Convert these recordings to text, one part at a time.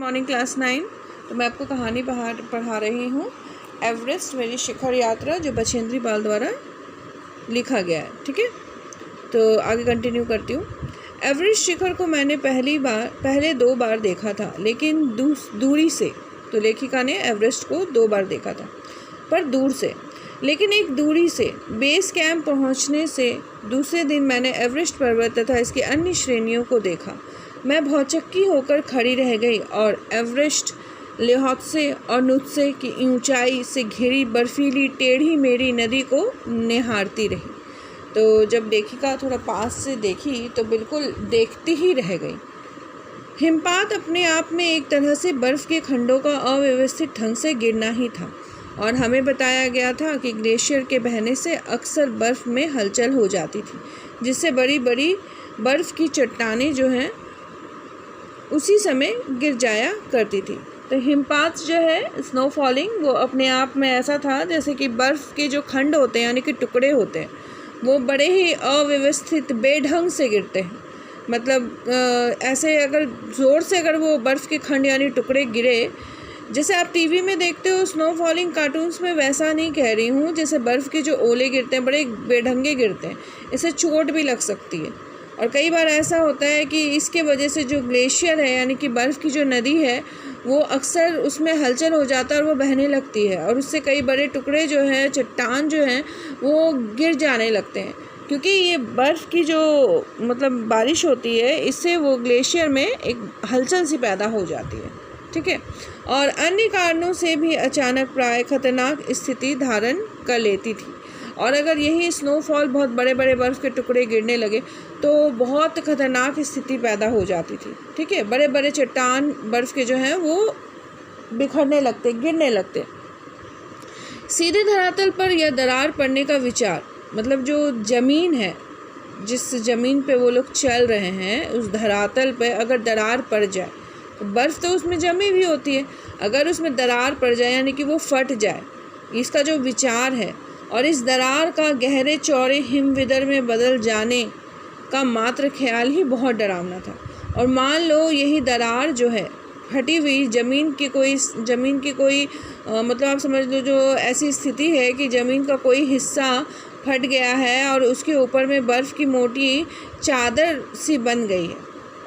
Morning class 9। तो मैं आपको कहानी पढ़ा रही हूँ एवरेस्ट मेरी शिखर यात्रा, जो बछेंद्री पाल द्वारा लिखा गया है। ठीक है, तो आगे कंटिन्यू करती हूँ। एवरेस्ट शिखर को मैंने पहले 2 बार देखा था, लेकिन दूरी से। तो लेखिका ने एवरेस्ट को 2 बार देखा था, पर दूर से। लेकिन एक दूरी से बेस कैंप पहुंचने से दूसरे दिन मैंने एवरेस्ट पर्वत तथा इसकी अन्य श्रेणियों को देखा। मैं भौचक्की होकर खड़ी रह गई और एवरेस्ट, ल्होत्से और नुत्से की ऊंचाई से घिरी बर्फीली टेढ़ी मेरी नदी को निहारती रही। तो जब लेखिका थोड़ा पास से देखी तो बिल्कुल देखती ही रह गई। हिमपात अपने आप में एक तरह से बर्फ़ के खंडों का अव्यवस्थित ढंग से गिरना ही था, और हमें बताया गया था कि ग्लेशियर के बहने से अक्सर बर्फ़ में हलचल हो जाती थी, जिससे बड़ी बड़ी बर्फ़ की चट्टानें जो हैं उसी समय गिर जाया करती थी। तो हिमपात जो है, स्नो फॉलिंग, वो अपने आप में ऐसा था जैसे कि बर्फ़ के जो खंड होते हैं यानी कि टुकड़े होते हैं, वो बड़े ही अव्यवस्थित बेढंग से गिरते हैं। मतलब ऐसे अगर ज़ोर से अगर वो बर्फ़ के खंड यानी टुकड़े गिरे, जैसे आप टीवी में देखते हो स्नो फॉलिंग कार्टून्स में, वैसा नहीं कह रही हूँ। जैसे बर्फ़ के जो ओले गिरते हैं बड़े बेढंगे गिरते हैं, इससे चोट भी लग सकती है। और कई बार ऐसा होता है कि इसके वजह से जो ग्लेशियर है यानी कि बर्फ़ की जो नदी है, वो अक्सर उसमें हलचल हो जाता है और वो बहने लगती है, और उससे कई बड़े टुकड़े जो हैं, चट्टान जो हैं, वो गिर जाने लगते हैं। क्योंकि ये बर्फ़ की जो मतलब बारिश होती है, इससे वो ग्लेशियर में एक हलचल सी पैदा हो जाती है। ठीक है, और अन्य कारणों से भी अचानक प्राय खतरनाक स्थिति धारण कर लेती थी। और अगर यही स्नोफॉल बहुत बड़े बड़े बर्फ़ के टुकड़े गिरने लगे तो बहुत खतरनाक स्थिति पैदा हो जाती थी। ठीक है, बड़े बड़े चट्टान बर्फ़ के जो हैं वो बिखरने लगते, गिरने लगते। सीधे धरातल पर या दरार पड़ने का विचार, मतलब जो ज़मीन है, जिस ज़मीन पे वो लोग चल रहे हैं, उस धरातल पे अगर दरार पड़ जाए, तो बर्फ़ तो उसमें जमी भी होती है, अगर उसमें दरार पड़ जाए यानी कि वो फट जाए, इसका जो विचार है, और इस दरार का गहरे चौड़े हिमविदर में बदल जाने का मात्र ख्याल ही बहुत डरावना था। और मान लो यही दरार जो है, फटी हुई ज़मीन की कोई मतलब आप समझ लो जो ऐसी स्थिति है कि ज़मीन का कोई हिस्सा फट गया है और उसके ऊपर में बर्फ़ की मोटी चादर सी बन गई है,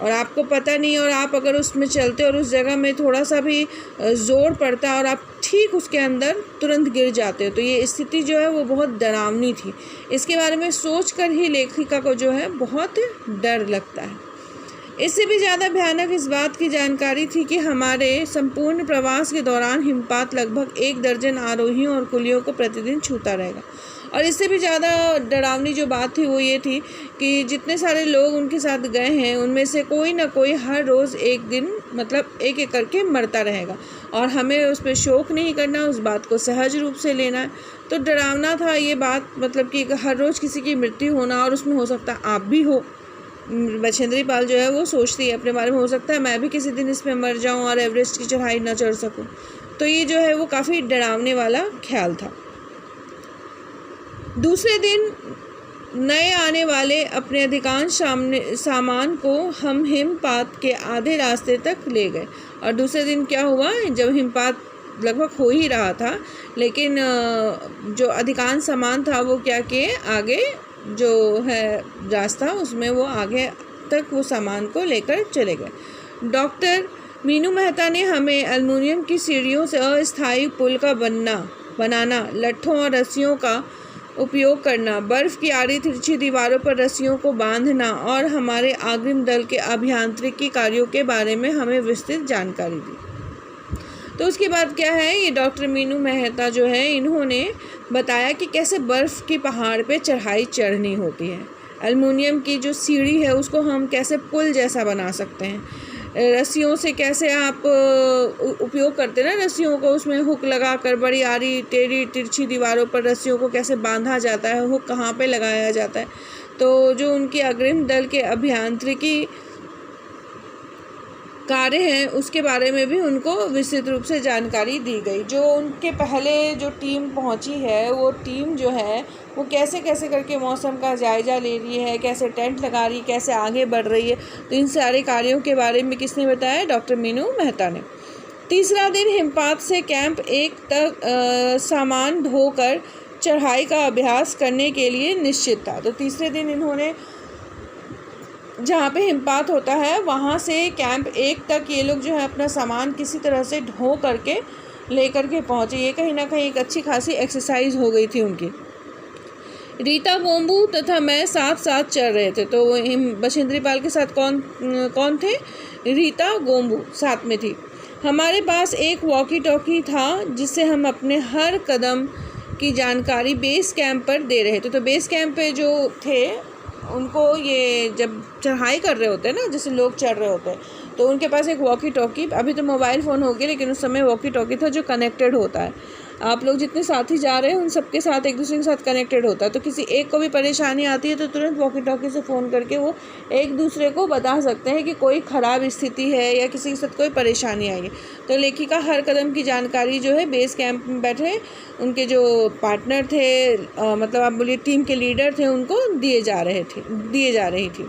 और आपको पता नहीं, और आप अगर उसमें चलते और उस जगह में थोड़ा सा भी ज़ोर पड़ता है और आप ठीक उसके अंदर तुरंत गिर जाते हो। तो ये स्थिति जो है वो बहुत डरावनी थी। इसके बारे में सोचकर ही लेखिका को जो है बहुत डर लगता है। इससे भी ज़्यादा भयानक इस बात की जानकारी थी कि हमारे संपूर्ण प्रवास के दौरान हिमपात लगभग 1 दर्जन आरोहियों और कुलियों को प्रतिदिन छूता रहेगा। और इससे भी ज़्यादा डरावनी जो बात थी वो ये थी कि जितने सारे लोग उनके साथ गए हैं, उनमें से कोई ना कोई हर रोज़ एक दिन मतलब एक एक करके मरता रहेगा, और हमें उस पर शोक नहीं करना, उस बात को सहज रूप से लेना है। तो डरावना था ये बात, मतलब कि हर रोज़ किसी की मृत्यु होना, और उसमें हो सकता है आप भी हो। बछेंद्री पाल जो है वो सोचती है अपने बारे में, हो सकता है मैं भी किसी दिन इसमें मर जाऊँ और एवरेस्ट की चढ़ाई न चढ़ सकूँ। तो ये जो है वो काफ़ी डरावने वाला ख्याल था। दूसरे दिन नए आने वाले अपने अधिकांश सामान को हम हिमपात के आधे रास्ते तक ले गए। और दूसरे दिन क्या हुआ, जब हिमपात लगभग हो ही रहा था, लेकिन जो अधिकांश सामान था वो क्या किए, आगे जो है रास्ता, उसमें वो आगे तक वो सामान को लेकर चले गए। डॉक्टर मीनू मेहता ने हमें एल्युमिनियम की सीढ़ियों से अस्थायी पुल का बनाना, लट्ठों और रस्सियों का उपयोग करना, बर्फ़ की आड़ी तिरछी दीवारों पर रस्सियों को बांधना, और हमारे अग्रिम दल के अभियांत्रिकी कार्यों के बारे में हमें विस्तृत जानकारी दी। तो उसके बाद क्या है, ये डॉक्टर मीनू मेहता जो है, इन्होंने बताया कि कैसे बर्फ़ के पहाड़ पे चढ़ाई चढ़नी होती है। एल्युमिनियम की जो सीढ़ी है उसको हम कैसे पुल जैसा बना सकते हैं, रस्सियों से कैसे आप उपयोग करते हैं ना रस्सियों को, उसमें हुक लगा कर बड़ी आड़ी टेढ़ी तिरछी दीवारों पर रस्सियों को कैसे बांधा जाता है, हुक कहाँ पे लगाया जाता है। तो जो उनके अग्रिम दल के अभियांत्रिकी कार्य हैं उसके बारे में भी उनको विस्तृत रूप से जानकारी दी गई। जो उनके पहले जो टीम पहुंची है वो टीम जो है वो कैसे कैसे करके मौसम का जायज़ा ले रही है, कैसे टेंट लगा रही है, कैसे आगे बढ़ रही है, तो इन सारे कार्यों के बारे में किसने बताया? डॉक्टर मीनू मेहता ने। तीसरा दिन हिमपात से कैंप 1 तक सामान ढोकर चढ़ाई का अभ्यास करने के लिए निश्चित था। तो तीसरे दिन इन्होंने जहाँ पे हिमपात होता है वहाँ से कैंप 1 तक ये लोग जो है अपना सामान किसी तरह से ढो करके लेकर के पहुँचे। ये कहीं ना कहीं एक अच्छी खासी एक्सरसाइज हो गई थी उनकी। रीता गोम्बू तथा मैं साथ साथ चल रहे थे। तो बछेंद्री पाल के साथ कौन थे? रीता गोम्बू साथ में थी। हमारे पास एक वॉकी टॉकी था जिससे हम अपने हर कदम की जानकारी बेस कैंप पर दे रहे थे। तो बेस कैंप पे जो थे उनको ये जब चढ़ाई कर रहे होते हैं ना, जैसे लोग चढ़ रहे होते हैं, तो उनके पास एक वॉकी टॉकी, अभी तो मोबाइल फ़ोन हो गया लेकिन उस समय वॉकी टॉकी था जो कनेक्टेड होता है। आप लोग जितने साथी जा रहे हैं उन सबके साथ एक दूसरे के साथ कनेक्टेड होता है। तो किसी एक को भी परेशानी आती है तो तुरंत वॉकी टॉकी से फ़ोन करके वो एक दूसरे को बता सकते हैं कि कोई ख़राब स्थिति है या किसी के साथ कोई परेशानी आई है। तो लेखिका हर कदम की जानकारी जो है बेस कैंप में बैठे उनके जो पार्टनर थे, मतलब आप बोलिए टीम के लीडर थे, उनको दिए जा रही थी।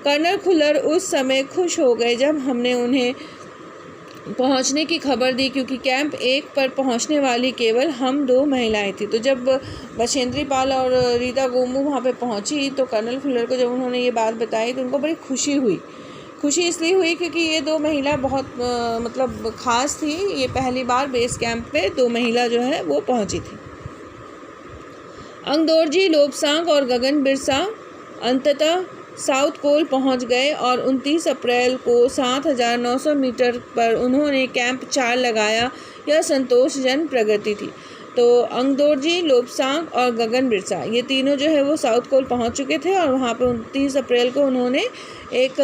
कर्नल खुल्लर उस समय खुश हो गए जब हमने उन्हें पहुंचने की खबर दी, क्योंकि कैंप 1 पर पहुंचने वाली केवल हम 2 महिलाएं थी। तो जब बछेंद्री पाल और रीता गोम्बू वहां पे पहुंची तो कर्नल खुल्लर को जब उन्होंने ये बात बताई तो उनको बड़ी खुशी हुई। खुशी इसलिए हुई क्योंकि ये 2 महिला बहुत मतलब ख़ास थी। ये पहली बार बेस कैंप पे 2 महिला जो है वो पहुंची थी। अंगदोर्जी, लोबसांग और गगन बिरसा अंततः साउथ कोल पहुंच गए और 29 अप्रैल को 7,900 मीटर पर उन्होंने कैंप 4 लगाया। यह संतोषजनक प्रगति थी। तो अंगदोर्जी, लोबसांग और गगन बिरसा ये तीनों जो है वो साउथ कोल पहुंच चुके थे और वहां पे 29 अप्रैल को उन्होंने एक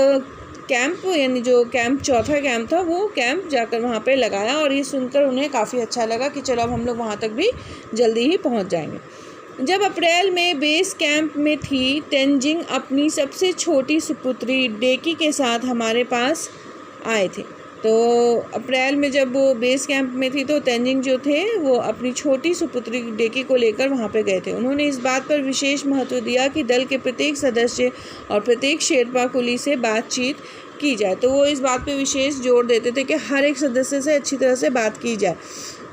कैंप, यानी जो कैंप चौथा कैंप था वो कैंप जाकर वहाँ पे लगाया। और ये सुनकर उन्हें काफ़ी अच्छा लगा कि चलो अब हम लोग वहाँ तक भी जल्दी ही पहुँच जाएंगे। जब अप्रैल में बेस कैंप में थी, तेंजिंग अपनी सबसे छोटी सुपुत्री डेकी के साथ हमारे पास आए थे। तो अप्रैल में जब वो बेस कैंप में थी तो तेंजिंग जो थे वो अपनी छोटी सुपुत्री डेकी को लेकर वहाँ पे गए थे। उन्होंने इस बात पर विशेष महत्व दिया कि दल के प्रत्येक सदस्य और प्रत्येक शेरपा कुली से बातचीत की जाए। तो वो इस बात पे विशेष जोर देते थे कि हर एक सदस्य से अच्छी तरह से बात की जाए।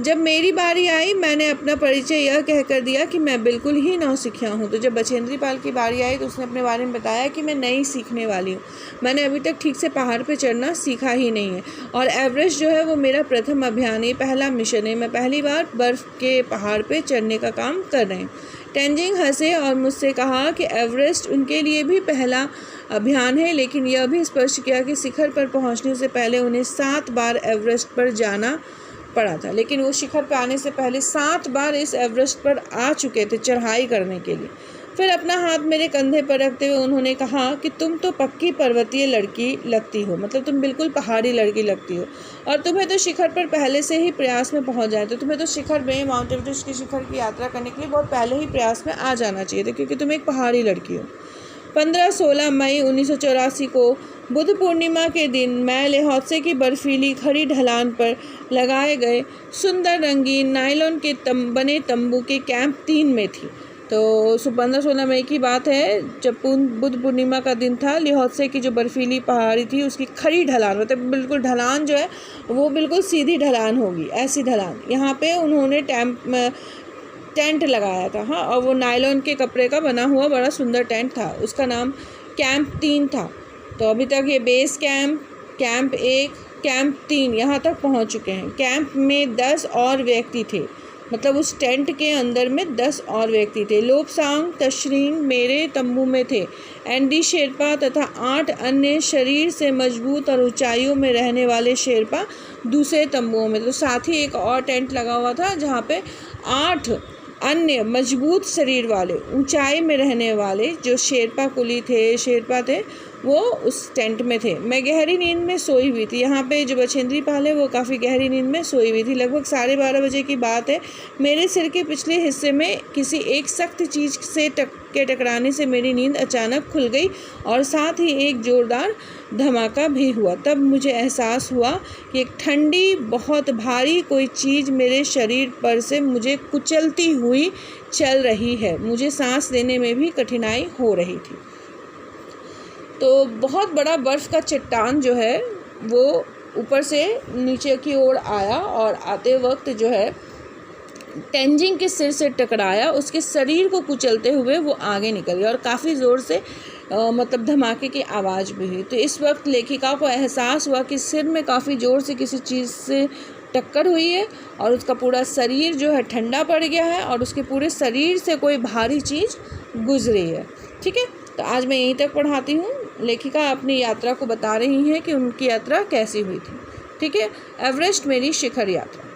जब मेरी बारी आई मैंने अपना परिचय यह कहकर दिया कि मैं बिल्कुल ही नौसिखिया हूँ। तो जब बछेंद्री पाल की बारी आई तो उसने अपने बारे में बताया कि मैं नई सीखने वाली हूँ, मैंने अभी तक ठीक से पहाड़ पे चढ़ना सीखा ही नहीं है और एवरेस्ट जो है वो मेरा प्रथम अभियान है, पहला मिशन है। मैं पहली बार बर्फ़ के पहाड़ पे चढ़ने का काम कर रहे हैं। तेंजिंग हंसे और मुझसे कहा कि एवरेस्ट उनके लिए भी पहला अभियान है, लेकिन यह भी स्पष्ट किया कि शिखर पर पहुंचने से पहले उन्हें 7 बार एवरेस्ट पर जाना पड़ा था। लेकिन वो शिखर पर आने से पहले 7 बार इस एवरेस्ट पर आ चुके थे चढ़ाई करने के लिए। फिर अपना हाथ मेरे कंधे पर रखते हुए उन्होंने कहा कि तुम तो पक्की पर्वतीय लड़की लगती हो, मतलब तुम बिल्कुल पहाड़ी लड़की लगती हो और तुम्हें तो शिखर पर पहले से ही प्रयास में पहुंच जाए। तो तुम्हें तो शिखर में, माउंट एवरेस्ट की शिखर की यात्रा करने के लिए बहुत पहले ही प्रयास में आ जाना चाहिए था, क्योंकि तुम एक पहाड़ी लड़की हो। 15-16 मई 1984 को बुद्ध पूर्णिमा के दिन मैं लेहौत्से की बर्फीली खड़ी ढलान पर लगाए गए सुंदर रंगीन नायलॉन के बने तंबू के कैंप 3 में थी। तो 15-16 मई की बात है, जब बुद्ध पूर्णिमा का दिन था। लेहौत्से की जो बर्फीली पहाड़ी थी उसकी खड़ी ढलान, मतलब बिल्कुल ढलान जो है वो बिल्कुल सीधी ढलान होगी, ऐसी ढलान। यहाँ पे उन्होंने टेंट लगाया था। हाँ, और वो नायलॉन के कपड़े का बना हुआ बड़ा सुंदर टेंट था, उसका नाम कैंप 3 था। तो अभी तक ये बेस कैंप, कैंप 1, कैंप 3 यहाँ तक पहुँच चुके हैं। कैंप में 10 और व्यक्ति थे, मतलब उस टेंट के अंदर में 10 और व्यक्ति थे। लोबसांग, तशरीन मेरे तंबू में थे। एनडी शेरपा तथा 8 अन्य शरीर से मजबूत और ऊंचाइयों में रहने वाले शेरपा दूसरे तंबुओं में। तो साथ ही एक और टेंट लगा हुआ था जहाँ पे 8 अन्य मजबूत शरीर वाले, ऊंचाई में रहने वाले जो शेरपा कुली थे, शेरपा थे, वो उस टेंट में थे। मैं गहरी नींद में सोई हुई थी। यहाँ पे जो बछेंद्री पाल है वो काफ़ी गहरी नींद में सोई हुई थी। लगभग 12:30 बजे की बात है। मेरे सिर के पिछले हिस्से में किसी एक सख्त चीज़ से टकराने से मेरी नींद अचानक खुल गई और साथ ही एक ज़ोरदार धमाका भी हुआ। तब मुझे एहसास हुआ कि एक ठंडी बहुत भारी कोई चीज़ मेरे शरीर पर से मुझे कुचलती हुई चल रही है। मुझे सांस लेने में भी कठिनाई हो रही थी। तो बहुत बड़ा बर्फ़ का चट्टान जो है वो ऊपर से नीचे की ओर आया और आते वक्त जो है तेंजिंग के सिर से टकराया। उसके शरीर को कुचलते हुए वो आगे निकल गया और काफ़ी ज़ोर से मतलब धमाके की आवाज़ भी हुई। तो इस वक्त लेखिका को एहसास हुआ कि सिर में काफ़ी ज़ोर से किसी चीज़ से टक्कर हुई है और उसका पूरा शरीर जो है ठंडा पड़ गया है और उसके पूरे शरीर से कोई भारी चीज़ गुजरी है। ठीक है, तो आज मैं यहीं तक पढ़ाती हूँ। लेखिका अपनी यात्रा को बता रही हैं कि उनकी यात्रा कैसी हुई थी। ठीक है, एवरेस्ट मेरी शिखर यात्रा।